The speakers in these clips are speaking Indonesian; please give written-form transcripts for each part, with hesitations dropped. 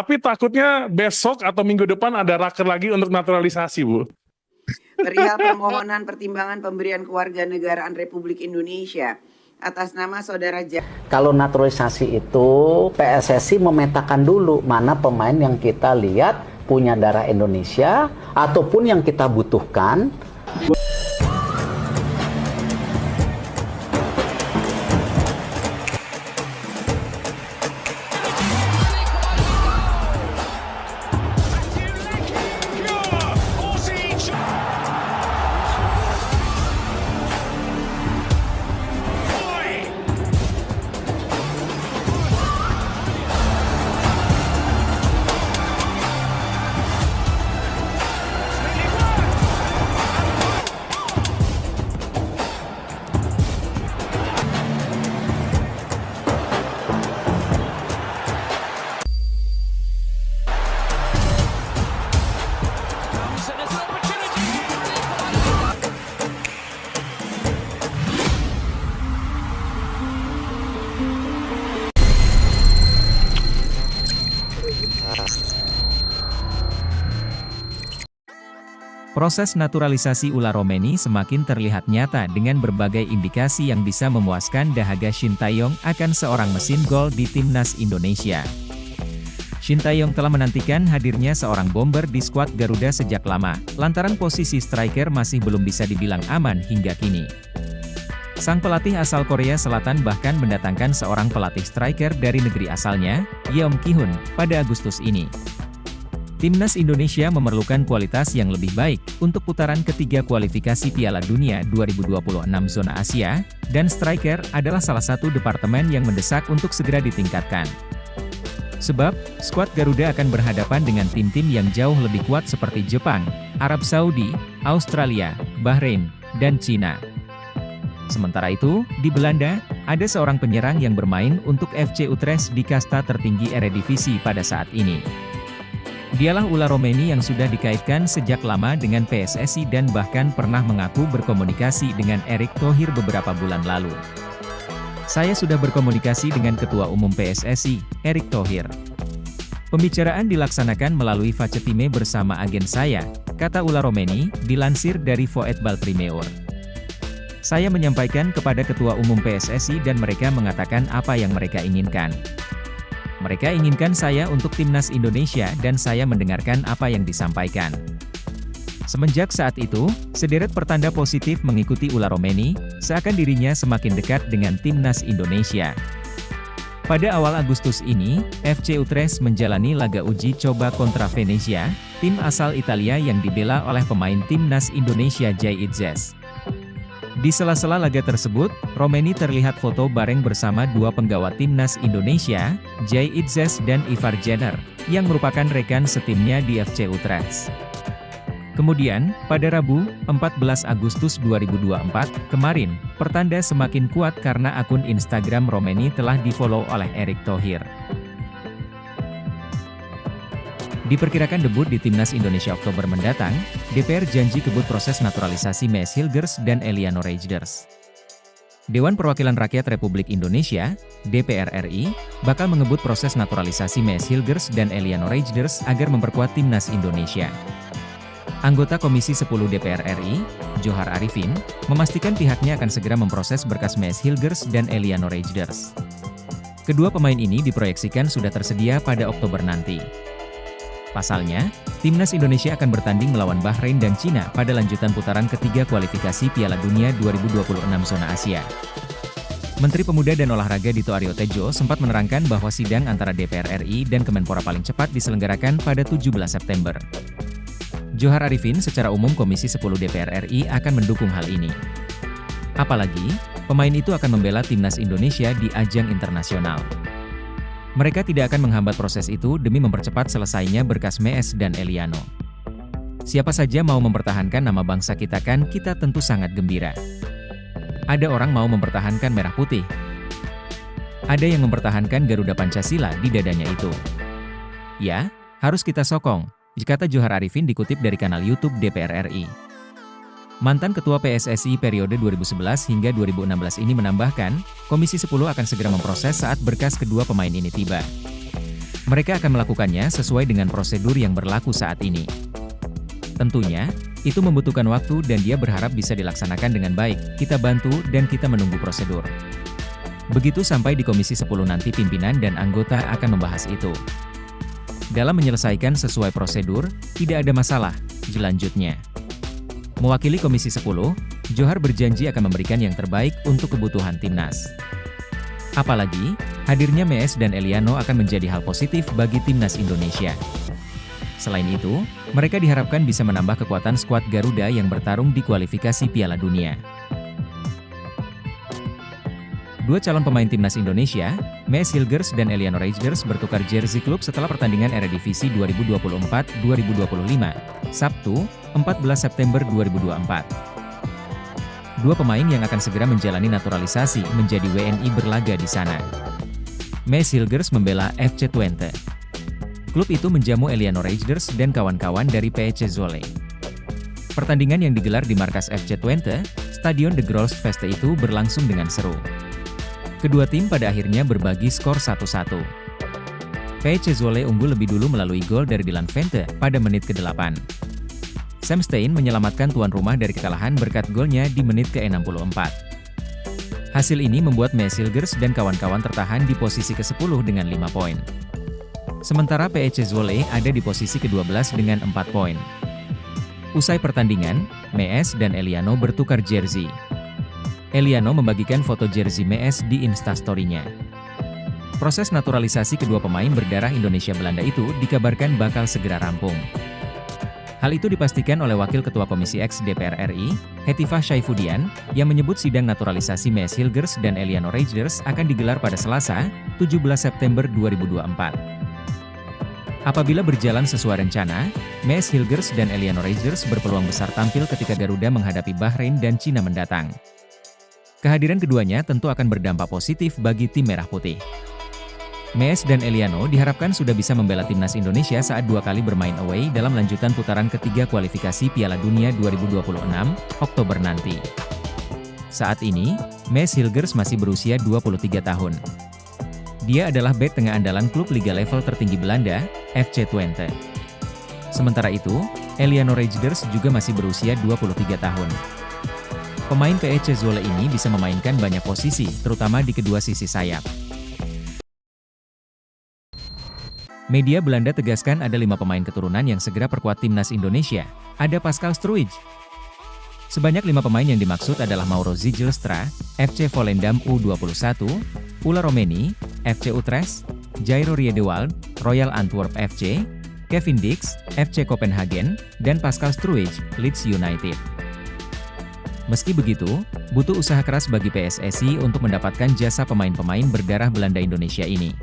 Tapi takutnya besok atau minggu depan ada raker lagi untuk naturalisasi, Bu. Perihal permohonan pertimbangan pemberian kewarganegaraan Republik Indonesia atas nama Saudara Kalau naturalisasi itu PSSI memetakan dulu mana pemain yang kita lihat punya darah Indonesia ataupun yang kita butuhkan. Proses naturalisasi Ula Romeni semakin terlihat nyata dengan berbagai indikasi yang bisa memuaskan dahaga Shin Tae-yong akan seorang mesin gol di timnas Indonesia. Shin Tae-yong telah menantikan hadirnya seorang bomber di skuad Garuda sejak lama, lantaran posisi striker masih belum bisa dibilang aman hingga kini. Sang pelatih asal Korea Selatan bahkan mendatangkan seorang pelatih striker dari negeri asalnya, Yeom Ki-hun, pada Agustus ini. Timnas Indonesia memerlukan kualitas yang lebih baik untuk putaran ketiga kualifikasi Piala Dunia 2026 zona Asia, dan striker adalah salah satu departemen yang mendesak untuk segera ditingkatkan. Sebab, skuad Garuda akan berhadapan dengan tim-tim yang jauh lebih kuat seperti Jepang, Arab Saudi, Australia, Bahrain, dan Cina. Sementara itu, di Belanda, ada seorang penyerang yang bermain untuk FC Utrecht di kasta tertinggi Eredivisie pada saat ini. Dialah Ula Romeni yang sudah dikaitkan sejak lama dengan PSSI dan bahkan pernah mengaku berkomunikasi dengan Erick Thohir beberapa bulan lalu. Saya sudah berkomunikasi dengan Ketua Umum PSSI, Erick Thohir. Pembicaraan dilaksanakan melalui Facetime bersama agen saya, kata Ula Romeni, dilansir dari Voetbal Primeur. Saya menyampaikan kepada Ketua Umum PSSI dan mereka mengatakan apa yang mereka inginkan. Mereka inginkan saya untuk timnas Indonesia dan saya mendengarkan apa yang disampaikan. Semenjak saat itu, sederet pertanda positif mengikuti Ula Romeni, seakan dirinya semakin dekat dengan timnas Indonesia. Pada awal Agustus ini, FC Utrecht menjalani laga uji coba kontra Venezia, tim asal Italia yang dibela oleh pemain timnas Indonesia Jay Itzes. Di sela-sela laga tersebut, Romeni terlihat foto bareng bersama dua penggawa timnas Indonesia, Jay Itzes dan Ivar Jenner, yang merupakan rekan setimnya di FC Utrecht. Kemudian, pada Rabu, 14 Agustus 2024, kemarin, pertanda semakin kuat karena akun Instagram Romeni telah di-follow oleh Erick Thohir. Diperkirakan debut di Timnas Indonesia Oktober mendatang, DPR janji kebut proses naturalisasi Mees Hilgers dan Eliano Reijnders. Dewan Perwakilan Rakyat Republik Indonesia, DPR RI, bakal mengebut proses naturalisasi Mees Hilgers dan Eliano Reijnders agar memperkuat Timnas Indonesia. Anggota Komisi 10 DPR RI, Johar Arifin, memastikan pihaknya akan segera memproses berkas Mees Hilgers dan Eliano Reijnders. Kedua pemain ini diproyeksikan sudah tersedia pada Oktober nanti. Pasalnya, Timnas Indonesia akan bertanding melawan Bahrain dan Cina pada lanjutan putaran ketiga kualifikasi Piala Dunia 2026 zona Asia. Menteri Pemuda dan Olahraga Dito Aryo Tejo sempat menerangkan bahwa sidang antara DPR RI dan Kemenpora paling cepat diselenggarakan pada 17 September. Johar Arifin secara umum Komisi 10 DPR RI akan mendukung hal ini. Apalagi, pemain itu akan membela Timnas Indonesia di ajang internasional. Mereka tidak akan menghambat proses itu demi mempercepat selesainya berkas Mees dan Eliano. Siapa saja mau mempertahankan nama bangsa kita kan kita tentu sangat gembira. Ada orang mau mempertahankan merah putih. Ada yang mempertahankan Garuda Pancasila di dadanya itu. Ya, harus kita sokong, kata Johar Arifin dikutip dari kanal YouTube DPR RI. Mantan Ketua PSSI periode 2011 hingga 2016 ini menambahkan, Komisi 10 akan segera memproses saat berkas kedua pemain ini tiba. Mereka akan melakukannya sesuai dengan prosedur yang berlaku saat ini. Tentunya, itu membutuhkan waktu dan dia berharap bisa dilaksanakan dengan baik. Kita bantu dan kita menunggu prosedur. Begitu sampai di Komisi 10 nanti pimpinan dan anggota akan membahas itu. Dalam menyelesaikan sesuai prosedur, tidak ada masalah, jelanjutnya. Mewakili Komisi 10, Johar berjanji akan memberikan yang terbaik untuk kebutuhan timnas. Apalagi, hadirnya Mees dan Eliano akan menjadi hal positif bagi timnas Indonesia. Selain itu, mereka diharapkan bisa menambah kekuatan skuad Garuda yang bertarung di kualifikasi Piala Dunia. Dua calon pemain timnas Indonesia, Mees Hilgers dan Eliano Reijers bertukar jersey klub setelah pertandingan Eredivisie 2024-2025, Sabtu, 14 September 2024. Dua pemain yang akan segera menjalani naturalisasi menjadi WNI berlaga di sana. Mees Hilgers membela FC Twente. Klub itu menjamu Eliano Reijers dan kawan-kawan dari PEC Zwolle. Pertandingan yang digelar di markas FC Twente, Stadion De Grolsvesten itu berlangsung dengan seru. Kedua tim pada akhirnya berbagi skor 1-1. PEC Zwolle unggul lebih dulu melalui gol dari Dylan Vente pada menit ke-8. Sam Stein menyelamatkan tuan rumah dari kekalahan berkat golnya di menit ke-64. Hasil ini membuat Mees Hilgers dan kawan-kawan tertahan di posisi ke-10 dengan 5 poin. Sementara PEC Zwolle ada di posisi ke-12 dengan 4 poin. Usai pertandingan, Mees dan Eliano bertukar jersey. Eliano membagikan foto jersey Mees di Instastory-nya. Proses naturalisasi kedua pemain berdarah Indonesia-Belanda itu dikabarkan bakal segera rampung. Hal itu dipastikan oleh Wakil Ketua Komisi X DPR RI, Hetifah Syaifuddin, yang menyebut sidang naturalisasi Mees Hilgers dan Eliano Reijers akan digelar pada Selasa, 17 September 2024. Apabila berjalan sesuai rencana, Mees Hilgers dan Eliano Reijers berpeluang besar tampil ketika Garuda menghadapi Bahrain dan Cina mendatang. Kehadiran keduanya tentu akan berdampak positif bagi tim Merah Putih. Mees dan Eliano diharapkan sudah bisa membela timnas Indonesia saat dua kali bermain away dalam lanjutan putaran ketiga kualifikasi Piala Dunia 2026, Oktober nanti. Saat ini, Mees Hilgers masih berusia 23 tahun. Dia adalah bek tengah andalan klub liga level tertinggi Belanda, FC Twente. Sementara itu, Eliano Reijers juga masih berusia 23 tahun. Pemain PEC Zwolle ini bisa memainkan banyak posisi, terutama di kedua sisi sayap. Media Belanda tegaskan ada 5 pemain keturunan yang segera perkuat timnas Indonesia. Ada Pascal Struijk. Sebanyak 5 pemain yang dimaksud adalah Mauro Zijlstra, FC Volendam U21, Ula Romeni, FC Utrecht, Jairo Riedewald, Royal Antwerp FC, Kevin Dix, FC Copenhagen, dan Pascal Struijk, Leeds United. Meski begitu, butuh usaha keras bagi PSSI untuk mendapatkan jasa pemain-pemain berdarah Belanda Indonesia ini.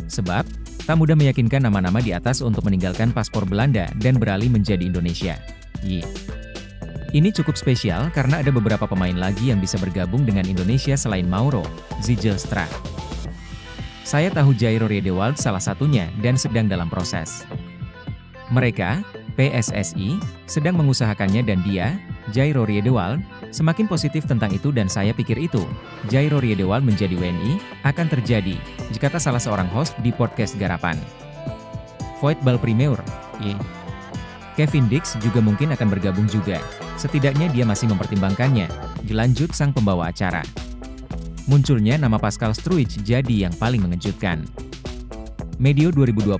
Sebab, tak mudah meyakinkan nama-nama di atas untuk meninggalkan paspor Belanda dan beralih menjadi Indonesia. Ini cukup spesial karena ada beberapa pemain lagi yang bisa bergabung dengan Indonesia selain Mauro Zijlstra. Saya tahu Jairo Riedewald salah satunya dan sedang dalam proses. Mereka, PSSI, sedang mengusahakannya dan dia, Jairo Riedewald, semakin positif tentang itu dan saya pikir itu, Jairo Riedewald menjadi WNI, akan terjadi, jika salah seorang host di podcast Garapan. Voetbal Primeur, Kevin Dix juga mungkin akan bergabung juga, setidaknya dia masih mempertimbangkannya, dilanjut sang pembawa acara. Munculnya nama Pascal Struijk jadi yang paling mengejutkan. Medio 2020,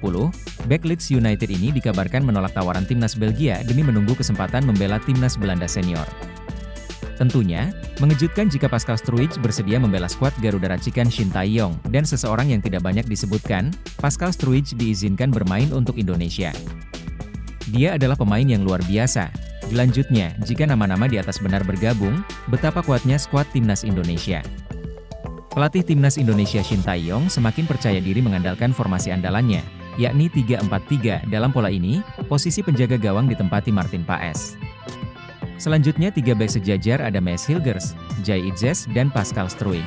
bek Leeds United ini dikabarkan menolak tawaran timnas Belgia demi menunggu kesempatan membela timnas Belanda senior. Tentunya, mengejutkan jika Pascal Struijk bersedia membela skuad Garuda racikan Shin Tae-yong dan seseorang yang tidak banyak disebutkan, Pascal Struijk diizinkan bermain untuk Indonesia. Dia adalah pemain yang luar biasa. Selanjutnya, jika nama-nama di atas benar bergabung, betapa kuatnya skuad timnas Indonesia. Pelatih timnas Indonesia Shin Tae-yong semakin percaya diri mengandalkan formasi andalannya, yakni 3-4-3. Dalam pola ini, posisi penjaga gawang ditempati Martin Paes. Selanjutnya 3 bek sejajar ada Mees Hilgers, Jai Idzes dan Pascal Struijk.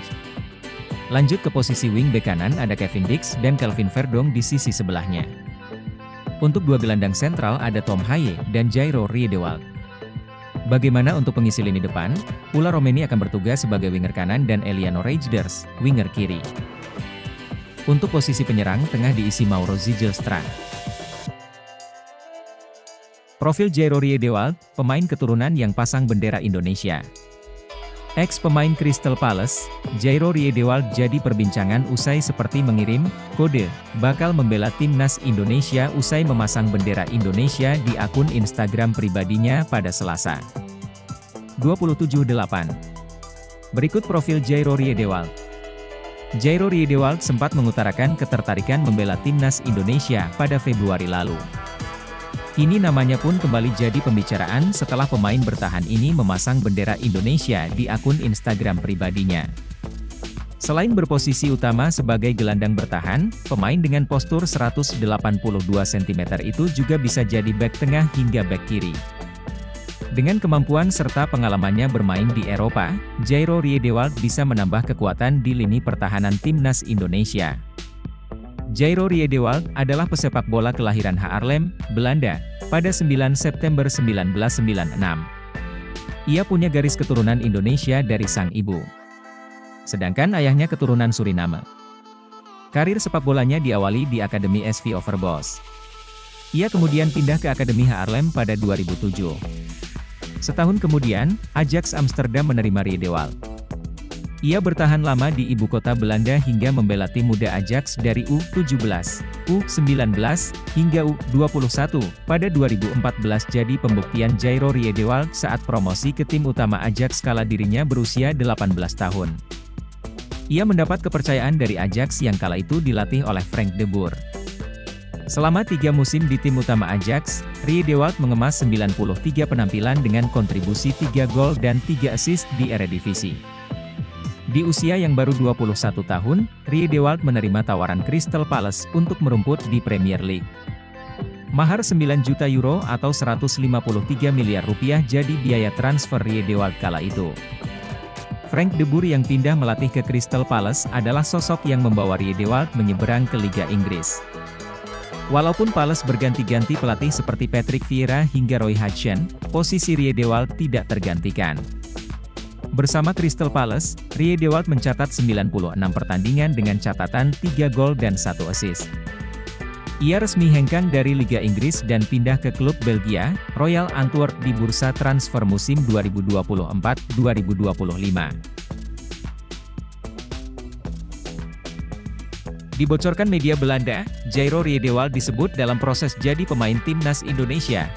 Lanjut ke posisi wing bek kanan ada Kevin Dix dan Kelvin Verdong di sisi sebelahnya. Untuk 2 gelandang sentral ada Tom Haye dan Jairo Riedewald. Bagaimana untuk pengisi lini depan? Ula Romeni akan bertugas sebagai winger kanan dan Eliano Reijers, winger kiri. Untuk posisi penyerang tengah diisi Mauro Zijlstra. Profil Jairo Riedewald, pemain keturunan yang pasang bendera Indonesia. Ex-pemain Crystal Palace, Jairo Riedewald jadi perbincangan usai seperti mengirim kode bakal membela timnas Indonesia usai memasang bendera Indonesia di akun Instagram pribadinya pada Selasa. 27/8. Berikut profil Jairo Riedewald. Jairo Riedewald sempat mengutarakan ketertarikan membela timnas Indonesia pada Februari lalu. Kini namanya pun kembali jadi pembicaraan setelah pemain bertahan ini memasang bendera Indonesia di akun Instagram pribadinya. Selain berposisi utama sebagai gelandang bertahan, pemain dengan postur 182 cm itu juga bisa jadi bek tengah hingga bek kiri. Dengan kemampuan serta pengalamannya bermain di Eropa, Jairo Riedewald bisa menambah kekuatan di lini pertahanan timnas Indonesia. Jairo Riedewald adalah pesepak bola kelahiran Haarlem, Belanda, pada 9 September 1996. Ia punya garis keturunan Indonesia dari sang ibu. Sedangkan ayahnya keturunan Suriname. Karir sepak bolanya diawali di Akademi SV Overbos. Ia kemudian pindah ke Akademi Haarlem pada 2007. Setahun kemudian, Ajax Amsterdam menerima Riedewald. Ia bertahan lama di ibu kota Belanda hingga membela tim muda Ajax dari U17, U19, hingga U21. Pada 2014 jadi pembuktian Jairo Riedewald saat promosi ke tim utama Ajax kala dirinya berusia 18 tahun. Ia mendapat kepercayaan dari Ajax yang kala itu dilatih oleh Frank de Boer. Selama 3 musim di tim utama Ajax, Riedewald mengemas 93 penampilan dengan kontribusi 3 gol dan 3 assist di Eredivisie. Di usia yang baru 21 tahun, Riedewald menerima tawaran Crystal Palace untuk merumput di Premier League. Mahar 9 juta euro atau 153 miliar rupiah jadi biaya transfer Riedewald kala itu. Frank de Boer yang pindah melatih ke Crystal Palace adalah sosok yang membawa Riedewald menyeberang ke Liga Inggris. Walaupun Palace berganti-ganti pelatih seperti Patrick Vieira hingga Roy Hodgson, posisi Riedewald tidak tergantikan. Bersama Crystal Palace, Riedewald mencatat 96 pertandingan dengan catatan 3 gol dan 1 assist. Ia resmi hengkang dari Liga Inggris dan pindah ke klub Belgia, Royal Antwerp di bursa transfer musim 2024-2025. Dibocorkan media Belanda, Jairo Riedewald disebut dalam proses jadi pemain timnas Indonesia.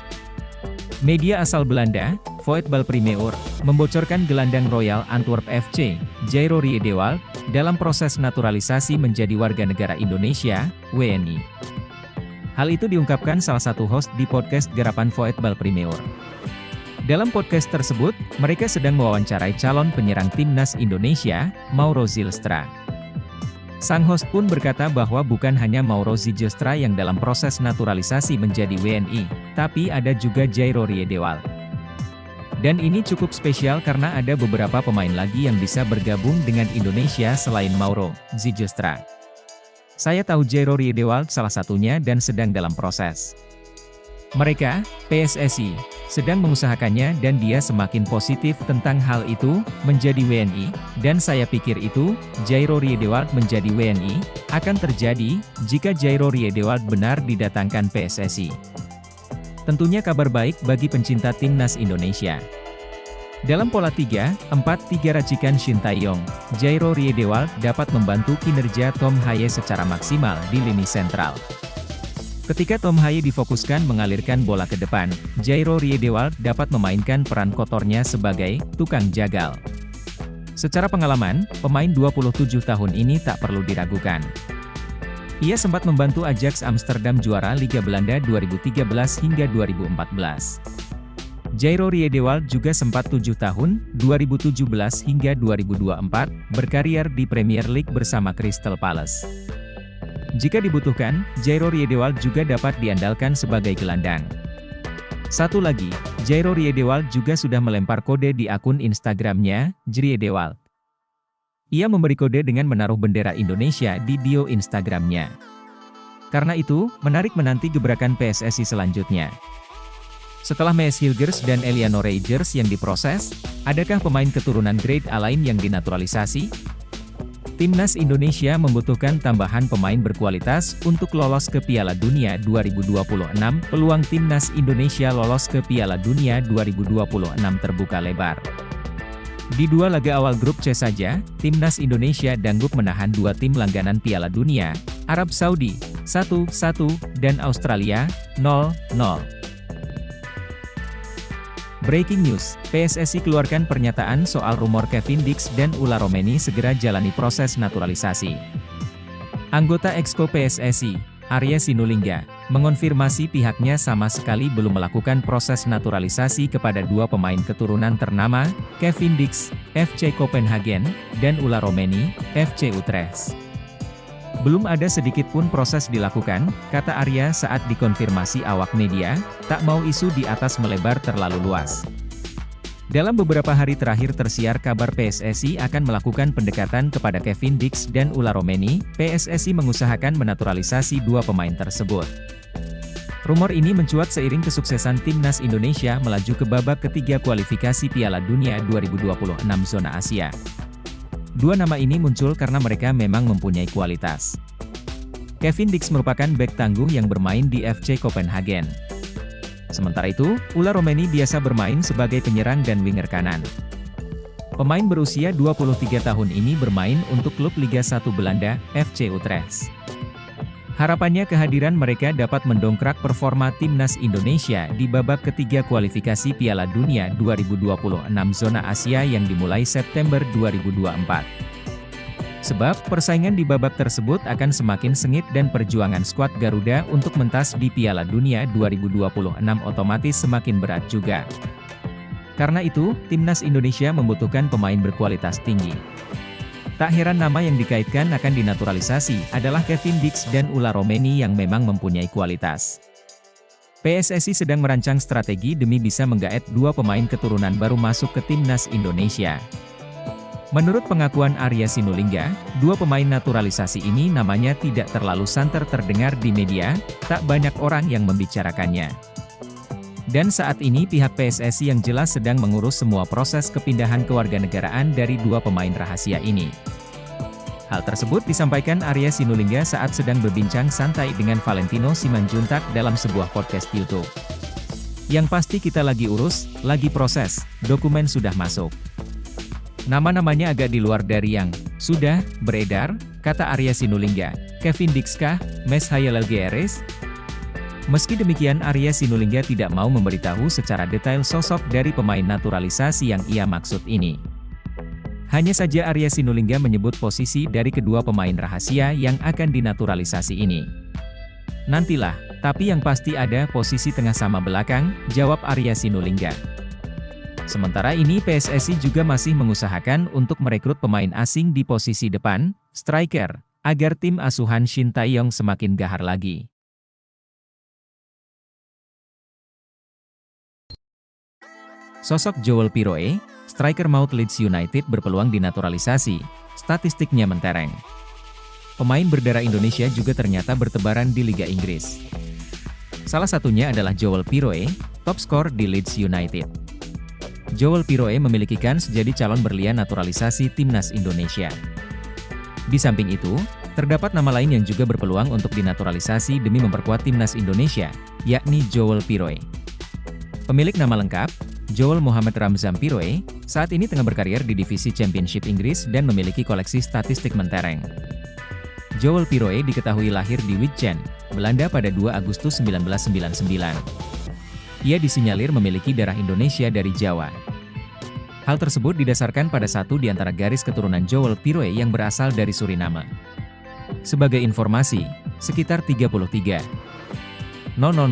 Media asal Belanda, Voetbal Primeur, membocorkan gelandang Royal Antwerp FC, Jairo Riedewald, dalam proses naturalisasi menjadi warga negara Indonesia, WNI. Hal itu diungkapkan salah satu host di podcast Garapan Voetbal Primeur. Dalam podcast tersebut, mereka sedang mewawancarai calon penyerang timnas Indonesia, Mauro Zijlstra. Sang host pun berkata bahwa bukan hanya Mauro Zijlstra yang dalam proses naturalisasi menjadi WNI, tapi ada juga Jairo Riedewald. Dan ini cukup spesial karena ada beberapa pemain lagi yang bisa bergabung dengan Indonesia selain Mauro Zijlstra. Saya tahu Jairo Riedewald salah satunya dan sedang dalam proses. Mereka, PSSI, sedang mengusahakannya dan dia semakin positif tentang hal itu, menjadi WNI, dan saya pikir itu, Jairo Riedewald menjadi WNI, akan terjadi, jika Jairo Riedewald benar didatangkan PSSI. Tentunya kabar baik bagi pencinta timnas Indonesia. Dalam pola 3-4-3 racikan Shin Tae-yong, Jairo Riedewald dapat membantu kinerja Tom Haye secara maksimal di lini sentral. Ketika Tom Haye difokuskan mengalirkan bola ke depan, Jairo Riedewald dapat memainkan peran kotornya sebagai tukang jagal. Secara pengalaman, pemain 27 tahun ini tak perlu diragukan. Ia sempat membantu Ajax Amsterdam juara Liga Belanda 2013 hingga 2014. Jairo Riedewald juga sempat 7 tahun, 2017 hingga 2024, berkarier di Premier League bersama Crystal Palace. Jika dibutuhkan, Jairo Riedewald juga dapat diandalkan sebagai gelandang. Satu lagi, Jairo Riedewald juga sudah melempar kode di akun Instagramnya, Jriedewald. Ia memberi kode dengan menaruh bendera Indonesia di bio Instagramnya. Karena itu, menarik menanti gebrakan PSSI selanjutnya. Setelah Mees Hilgers dan Eliano Reijers yang diproses, adakah pemain keturunan grade A lain yang dinaturalisasi? Timnas Indonesia membutuhkan tambahan pemain berkualitas untuk lolos ke Piala Dunia 2026. Peluang Timnas Indonesia lolos ke Piala Dunia 2026 terbuka lebar. Di 2 laga awal grup C saja, Timnas Indonesia dangdut menahan 2 tim langganan Piala Dunia, Arab Saudi, 1-1, dan Australia, 0-0. Breaking news, PSSI keluarkan pernyataan soal rumor Kevin Dix dan Ula Romeni segera jalani proses naturalisasi. Anggota Exco PSSI, Arya Sinulinga, mengonfirmasi pihaknya sama sekali belum melakukan proses naturalisasi kepada 2 pemain keturunan ternama, Kevin Dix, FC Copenhagen, dan Ula Romeni, FC Utrecht. Belum ada sedikit pun proses dilakukan, kata Arya saat dikonfirmasi awak media, tak mau isu di atas melebar terlalu luas. Dalam beberapa hari terakhir tersiar kabar PSSI akan melakukan pendekatan kepada Kevin Dix dan Ula Romeni. PSSI mengusahakan menaturalisasi 2 pemain tersebut. Rumor ini mencuat seiring kesuksesan Timnas Indonesia melaju ke babak ketiga kualifikasi Piala Dunia 2026 zona Asia. 2 nama ini muncul karena mereka memang mempunyai kualitas. Kevin Dix merupakan bek tangguh yang bermain di FC Copenhagen. Sementara itu, Ula Romeni biasa bermain sebagai penyerang dan winger kanan. Pemain berusia 23 tahun ini bermain untuk klub Liga 1 Belanda, FC Utrecht. Harapannya kehadiran mereka dapat mendongkrak performa Timnas Indonesia di babak ketiga kualifikasi Piala Dunia 2026 zona Asia yang dimulai September 2024. Sebab, persaingan di babak tersebut akan semakin sengit dan perjuangan skuad Garuda untuk mentas di Piala Dunia 2026 otomatis semakin berat juga. Karena itu, Timnas Indonesia membutuhkan pemain berkualitas tinggi. Tak heran nama yang dikaitkan akan dinaturalisasi adalah Kevin Dix dan Ula Romeni yang memang mempunyai kualitas. PSSI sedang merancang strategi demi bisa menggaet 2 pemain keturunan baru masuk ke Timnas Indonesia. Menurut pengakuan Arya Sinulinga, 2 pemain naturalisasi ini namanya tidak terlalu santer terdengar di media, tak banyak orang yang membicarakannya. Dan saat ini pihak PSSI yang jelas sedang mengurus semua proses kepindahan kewarganegaraan dari 2 pemain rahasia ini. Hal tersebut disampaikan Arya Sinulinga saat sedang berbincang santai dengan Valentino Simanjuntak dalam sebuah podcast YouTube. Yang pasti kita lagi urus, lagi proses, dokumen sudah masuk. Nama-namanya agak di luar dari yang sudah beredar, kata Arya Sinulinga. Kevin Dix kah, Mes Hayalelgeeres? Meski demikian Arya Sinulinga tidak mau memberitahu secara detail sosok dari pemain naturalisasi yang ia maksud ini. Hanya saja Arya Sinulinga menyebut posisi dari kedua pemain rahasia yang akan dinaturalisasi ini. Nantilah, tapi yang pasti ada posisi tengah sama belakang, jawab Arya Sinulinga. Sementara ini PSSI juga masih mengusahakan untuk merekrut pemain asing di posisi depan, striker, agar tim asuhan Shin Tae-yong semakin gahar lagi. Sosok Joel Piroe, striker maut Leeds United berpeluang dinaturalisasi, statistiknya mentereng. Pemain berdarah Indonesia juga ternyata bertebaran di Liga Inggris. Salah satunya adalah Joel Piroe, top skor di Leeds United. Joel Piroe memiliki kans jadi calon berlian naturalisasi Timnas Indonesia. Di samping itu, terdapat nama lain yang juga berpeluang untuk dinaturalisasi demi memperkuat Timnas Indonesia, yakni Joel Piroe. Pemilik nama lengkap, Joel Mohamed Ramzan Piroe, saat ini tengah berkarir di divisi Championship Inggris dan memiliki koleksi statistik mentereng. Joel Piroe diketahui lahir di Witchen, Belanda pada 2 Agustus 1999. Ia disinyalir memiliki darah Indonesia dari Jawa. Hal tersebut didasarkan pada satu di antara garis keturunan Joel Piroe yang berasal dari Suriname. Sebagai informasi, sekitar 33,000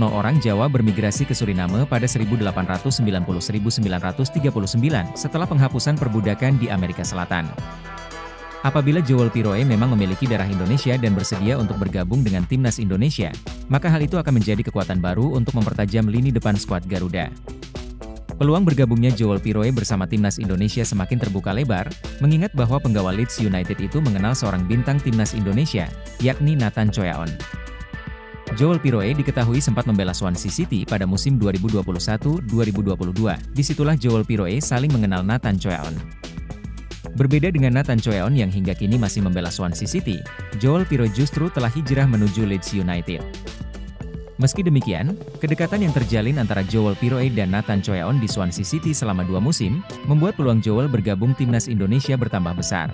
orang Jawa bermigrasi ke Suriname pada 1890-1939 setelah penghapusan perbudakan di Amerika Selatan. Apabila Joel Piroe memang memiliki darah Indonesia dan bersedia untuk bergabung dengan Timnas Indonesia, maka hal itu akan menjadi kekuatan baru untuk mempertajam lini depan skuad Garuda. Peluang bergabungnya Joel Piroe bersama Timnas Indonesia semakin terbuka lebar, mengingat bahwa penggawa Leeds United itu mengenal seorang bintang Timnas Indonesia, yakni Nathan Choyaon. Joel Piroe diketahui sempat membela Swansea City pada musim 2021-2022. Disitulah Joel Piroe saling mengenal Nathan Choyaon. Berbeda dengan Nathan Choeon yang hingga kini masih membela Swansea City, Joel Pirou justru telah hijrah menuju Leeds United. Meski demikian, kedekatan yang terjalin antara Joel Pirou dan Nathan Choeon di Swansea City selama 2 musim, membuat peluang Joel bergabung timnas Indonesia bertambah besar.